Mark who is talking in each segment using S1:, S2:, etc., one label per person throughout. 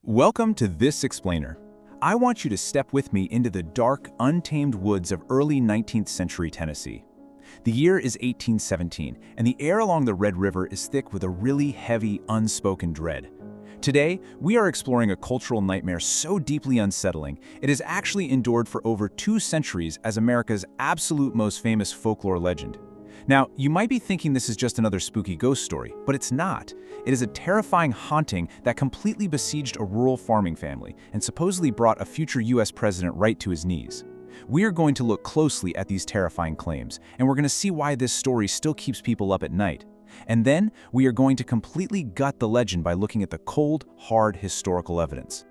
S1: Welcome to This Explainer. I want you to step with me into the dark, untamed woods of early 19th century Tennessee. The year is 1817, and the air along the Red River is thick with a really heavy, unspoken dread. Today, we are exploring a cultural nightmare so deeply unsettling, it has actually endured for over 2 centuries as America's absolute most famous folklore legend. Now, you might be thinking this is just another spooky ghost story, but it's not. It is a terrifying haunting that completely besieged a rural farming family and supposedly brought a future US president right to his knees. We are going to look closely at these terrifying claims, and we're going to see why this story still keeps people up at night. And then, we are going to completely gut the legend by looking at the cold, hard historical evidence.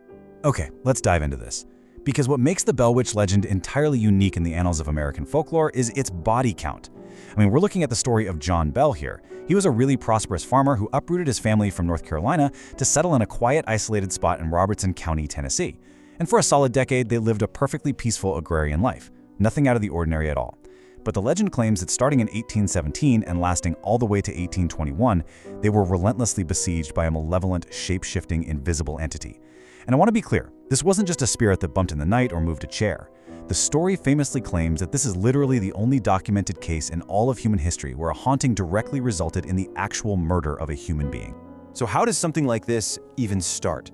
S2: Okay, let's dive into this. Because what makes the Bell Witch legend entirely unique in the annals of American folklore is its body count. We're looking at the story of John Bell here. He was a really prosperous farmer who uprooted his family from North Carolina to settle in a quiet, isolated spot in Robertson County, Tennessee. And for a solid decade, they lived a perfectly peaceful agrarian life. Nothing out of the ordinary at all. But the legend claims that starting in 1817 and lasting all the way to 1821, they were relentlessly besieged by a malevolent, shape-shifting, invisible entity. And I want to be clear, this wasn't just a spirit that bumped in the night or moved a chair. The story famously claims that this is literally the only documented case in all of human history where a haunting directly resulted in the actual murder of a human being.
S3: So how does something like this even start?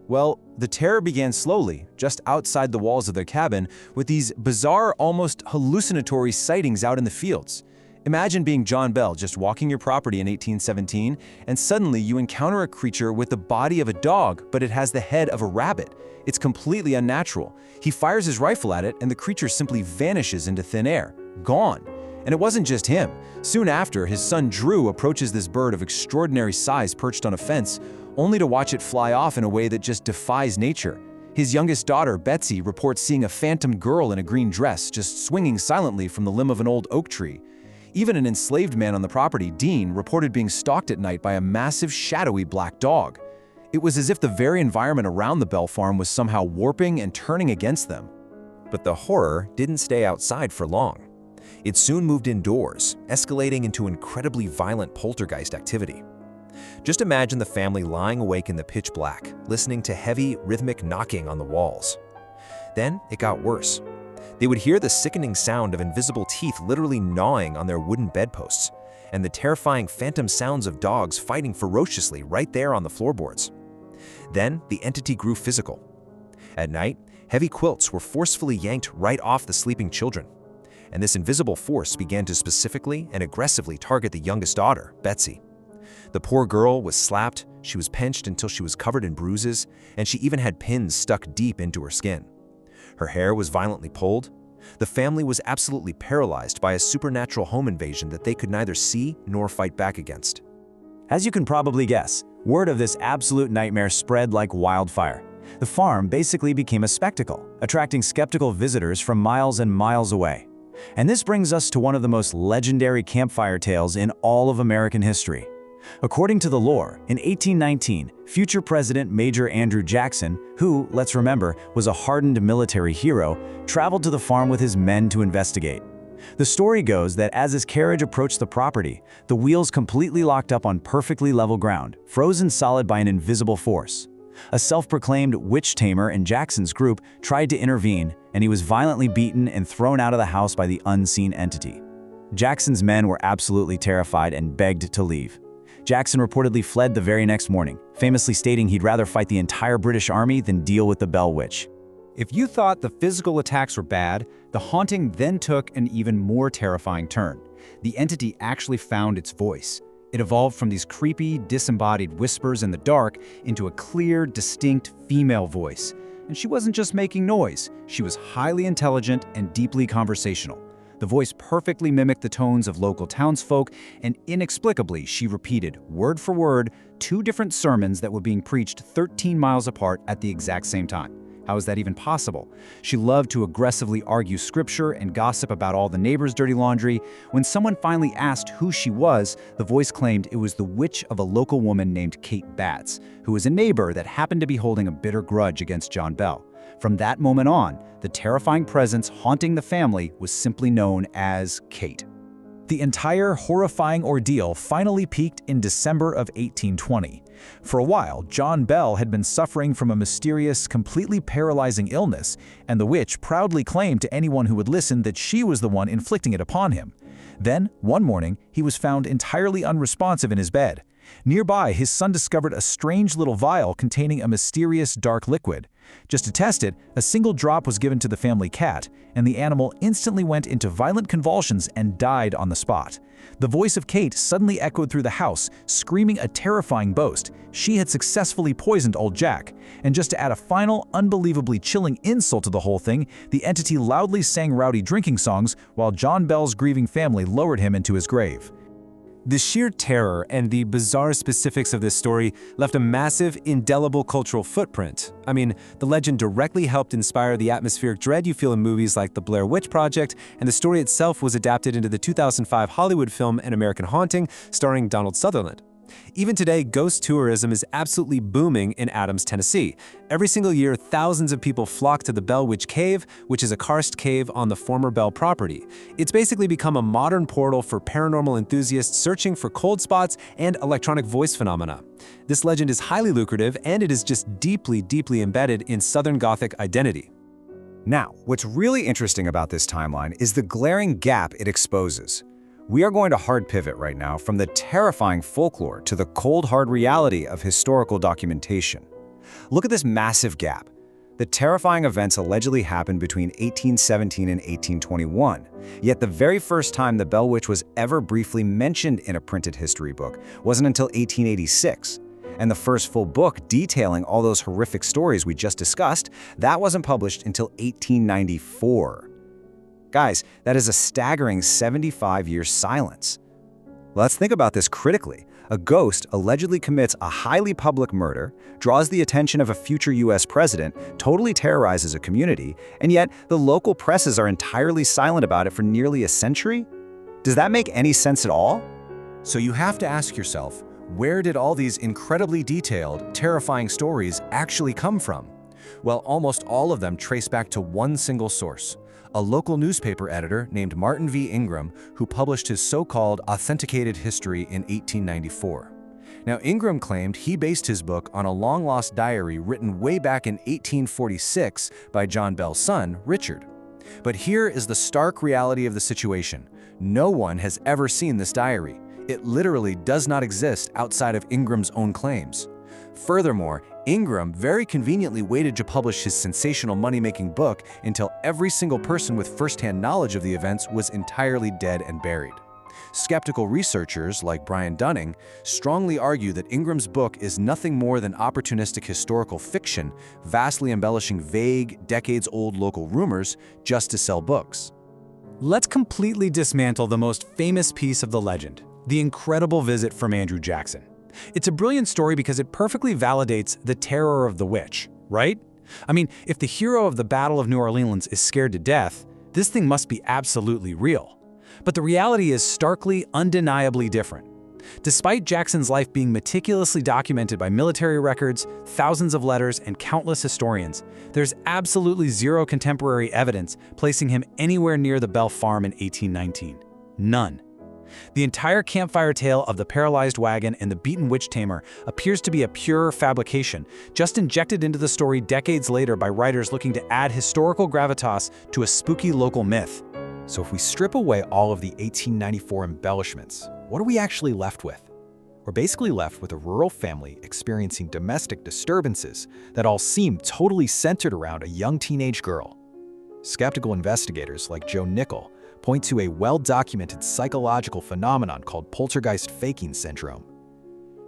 S3: Well, the terror began slowly, just outside the walls of their cabin, with these bizarre, almost hallucinatory sightings out in the fields. Imagine being John Bell just walking your property in 1817, and suddenly you encounter a creature with the body of a dog, but it has the head of a rabbit. It's completely unnatural. He fires his rifle at it, and the creature simply vanishes into thin air, gone. And it wasn't just him. Soon after, his son Drew approaches this bird of extraordinary size perched on a fence, only to watch it fly off in a way that just defies nature. His youngest daughter, Betsy, reports seeing a phantom girl in a green dress just swinging silently from the limb of an old oak tree. Even an enslaved man on the property, Dean, reported being stalked at night by a massive, shadowy black dog. It was as if the very environment around the Bell farm was somehow warping and turning against them.
S4: But the horror didn't stay outside for long. It soon moved indoors, escalating into incredibly violent poltergeist activity. Just imagine the family lying awake in the pitch black, listening to heavy, rhythmic knocking on the walls. Then it got worse. They would hear the sickening sound of invisible teeth literally gnawing on their wooden bedposts, and the terrifying phantom sounds of dogs fighting ferociously right there on the floorboards. Then the entity grew physical. At night, heavy quilts were forcefully yanked right off the sleeping children, and this invisible force began to specifically and aggressively target the youngest daughter, Betsy. The poor girl was slapped, she was pinched until she was covered in bruises, and she even had pins stuck deep into her skin. Her hair was violently pulled. The family was absolutely paralyzed by a supernatural home invasion that they could neither see nor fight back against.
S2: As you can probably guess, word of this absolute nightmare spread like wildfire. The farm basically became a spectacle, attracting skeptical visitors from miles and miles away. And this brings us to one of the most legendary campfire tales in all of American history. According to the lore, in 1819, future President Major Andrew Jackson, who, let's remember, was a hardened military hero, traveled to the farm with his men to investigate. The story goes that as his carriage approached the property, the wheels completely locked up on perfectly level ground, frozen solid by an invisible force. A self-proclaimed witch tamer in Jackson's group tried to intervene, and he was violently beaten and thrown out of the house by the unseen entity. Jackson's men were absolutely terrified and begged to leave. Jackson reportedly fled the very next morning, famously stating he'd rather fight the entire British Army than deal with the Bell Witch.
S1: If you thought the physical attacks were bad, the haunting then took an even more terrifying turn. The entity actually found its voice. It evolved from these creepy, disembodied whispers in the dark into a clear, distinct female voice. And she wasn't just making noise, she was highly intelligent and deeply conversational. The voice perfectly mimicked the tones of local townsfolk, and inexplicably, she repeated, word for word, 2 different sermons that were being preached 13 miles apart at the exact same time. How is that even possible? She loved to aggressively argue scripture and gossip about all the neighbors' dirty laundry. When someone finally asked who she was, the voice claimed it was the witch of a local woman named Kate Batts, who was a neighbor that happened to be holding a bitter grudge against John Bell. From that moment on, the terrifying presence haunting the family was simply known as Kate.
S5: The entire horrifying ordeal finally peaked in December of 1820.
S2: For a while, John Bell had been suffering from a mysterious, completely paralyzing illness, and the witch proudly claimed to anyone who would listen that she was the one inflicting it upon him. Then, one morning, he was found entirely unresponsive in his bed. Nearby, his son discovered a strange little vial containing a mysterious dark liquid. Just to test it, a single drop was given to the family cat, and the animal instantly went into violent convulsions and died on the spot. The voice of Kate suddenly echoed through the house, screaming a terrifying boast. She had successfully poisoned old Jack. And just to add a final, unbelievably chilling insult to the whole thing, the entity loudly sang rowdy drinking songs while John Bell's grieving family lowered him into his grave.
S5: The sheer terror and the bizarre specifics of this story left a massive, indelible cultural footprint. I mean, the legend directly helped inspire the atmospheric dread you feel in movies like The Blair Witch Project, and the story itself was adapted into the 2005 Hollywood film An American Haunting, starring Donald Sutherland. Even today, ghost tourism is absolutely booming in Adams, Tennessee. Every single year, thousands of people flock to the Bell Witch Cave, which is a karst cave on the former Bell property. It's basically become a modern portal for paranormal enthusiasts searching for cold spots and electronic voice phenomena. This legend is highly lucrative, and it is just deeply, deeply embedded in Southern Gothic identity.
S1: Now, what's really interesting about this timeline is the glaring gap it exposes. We are going to hard pivot right now from the terrifying folklore to the cold, hard reality of historical documentation. Look at this massive gap. The terrifying events allegedly happened between 1817 and 1821, yet the very first time the Bell Witch was ever briefly mentioned in a printed history book wasn't until 1886. And the first full book detailing all those horrific stories we just discussed, that wasn't published until 1894. Guys, that is a staggering 75-year silence. Let's think about this critically. A ghost allegedly commits a highly public murder, draws the attention of a future US president, totally terrorizes a community, and yet the local presses are entirely silent about it for nearly a century? Does that make any sense at all?
S3: So you have to ask yourself, where did all these incredibly detailed, terrifying stories actually come from? Well, almost all of them trace back to one single source: a local newspaper editor named Martin V. Ingram, who published his so-called authenticated history in 1894. Now, Ingram claimed he based his book on a long-lost diary written way back in 1846 by John Bell's son, Richard. But here is the stark reality of the situation. No one has ever seen this diary. It literally does not exist outside of Ingram's own claims. Furthermore, Ingram very conveniently waited to publish his sensational money-making book until every single person with first-hand knowledge of the events was entirely dead and buried. Skeptical researchers like Brian Dunning strongly argue that Ingram's book is nothing more than opportunistic historical fiction, vastly embellishing vague, decades-old local rumors just to sell books.
S2: Let's completely dismantle the most famous piece of the legend, the incredible visit from Andrew Jackson. It's a brilliant story because it perfectly validates the terror of the witch, right? I mean, if the hero of the Battle of New Orleans is scared to death, this thing must be absolutely real. But the reality is starkly, undeniably different. Despite Jackson's life being meticulously documented by military records, thousands of letters, and countless historians, there's absolutely zero contemporary evidence placing him anywhere near the Bell Farm in 1819. None. The entire campfire tale of the paralyzed wagon and the beaten witch tamer appears to be a pure fabrication, just injected into the story decades later by writers looking to add historical gravitas to a spooky local myth.
S3: So if we strip away all of the 1894 embellishments, what are we actually left with? We're basically left with a rural family experiencing domestic disturbances that all seem totally centered around a young teenage girl. Skeptical investigators like Joe Nickel point to a well-documented psychological phenomenon called poltergeist faking syndrome.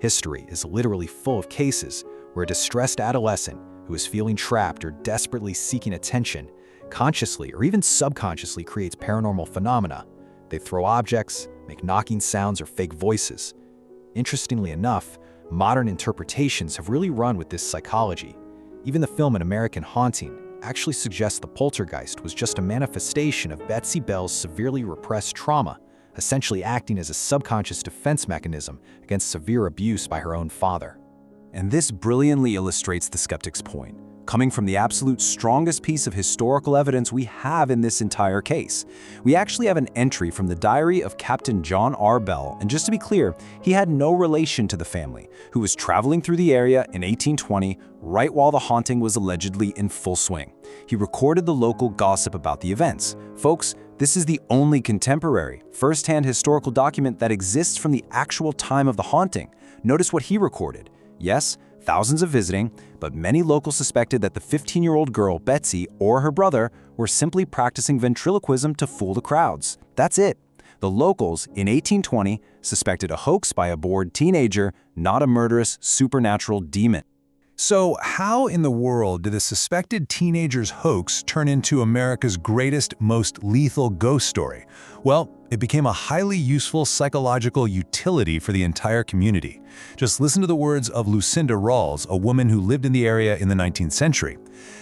S3: History is literally full of cases where a distressed adolescent who is feeling trapped or desperately seeking attention consciously or even subconsciously creates paranormal phenomena. They throw objects, make knocking sounds, or fake voices. Interestingly enough, modern interpretations have really run with this psychology. Even the film An American Haunting actually suggests the poltergeist was just a manifestation of Betsy Bell's severely repressed trauma, essentially acting as a subconscious defense mechanism against severe abuse by her own father.
S5: And this brilliantly illustrates the skeptic's point.
S2: coming from the absolute strongest piece of historical evidence we have in this entire case. We actually have an entry from the diary of Captain John R. Bell, and just to be clear, he had no relation to the family, who was traveling through the area in 1820, right while the haunting was allegedly in full swing. He recorded the local gossip about the events. Folks, this is the only contemporary, first-hand historical document that exists from the actual time of the haunting. Notice what he recorded. Yes, thousands of visiting, but many locals suspected that the 15-year-old girl, Betsy, or her brother were simply practicing ventriloquism to fool the crowds. That's it. The locals, in 1820, suspected a hoax by a bored teenager, not a murderous supernatural demon.
S6: So how in the world did a suspected teenager's hoax turn into America's greatest, most lethal ghost story? Well, it became a highly useful psychological utility for the entire community. Just listen to the words of Lucinda Rawls, a woman who lived in the area in the 19th century.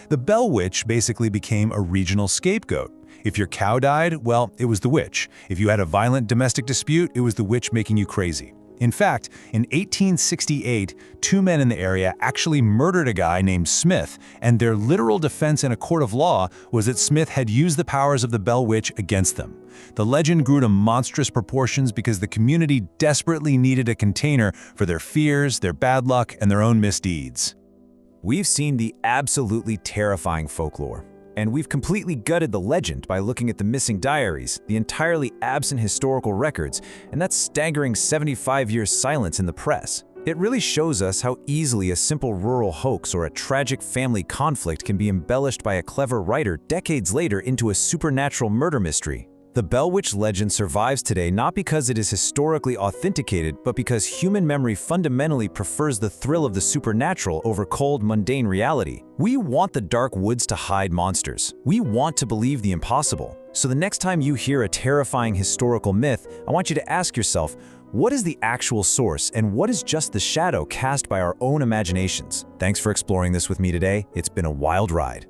S6: The Bell Witch basically became a regional scapegoat. If your cow died, well, it was the witch. If you had a violent domestic dispute, it was the witch making you crazy. In fact, in 1868, two men in the area actually murdered a guy named Smith, and their literal defense in a court of law was that Smith had used the powers of the Bell Witch against them. The legend grew to monstrous proportions because the community desperately needed a container for their fears, their bad luck, and their own misdeeds.
S4: We've seen the absolutely terrifying folklore, and we've completely gutted the legend by looking at the missing diaries, the entirely absent historical records, and that staggering 75 years silence in the press. It really shows us how easily a simple rural hoax or a tragic family conflict can be embellished by a clever writer decades later into a supernatural murder mystery. The Bell Witch legend survives today not because it is historically authenticated, but because human memory fundamentally prefers the thrill of the supernatural over cold, mundane reality. We want the dark woods to hide monsters. We want to believe the impossible. So the next time you hear a terrifying historical myth, I want you to ask yourself, what is the actual source and what is just the shadow cast by our own imaginations? Thanks for exploring this with me today. It's been a wild ride.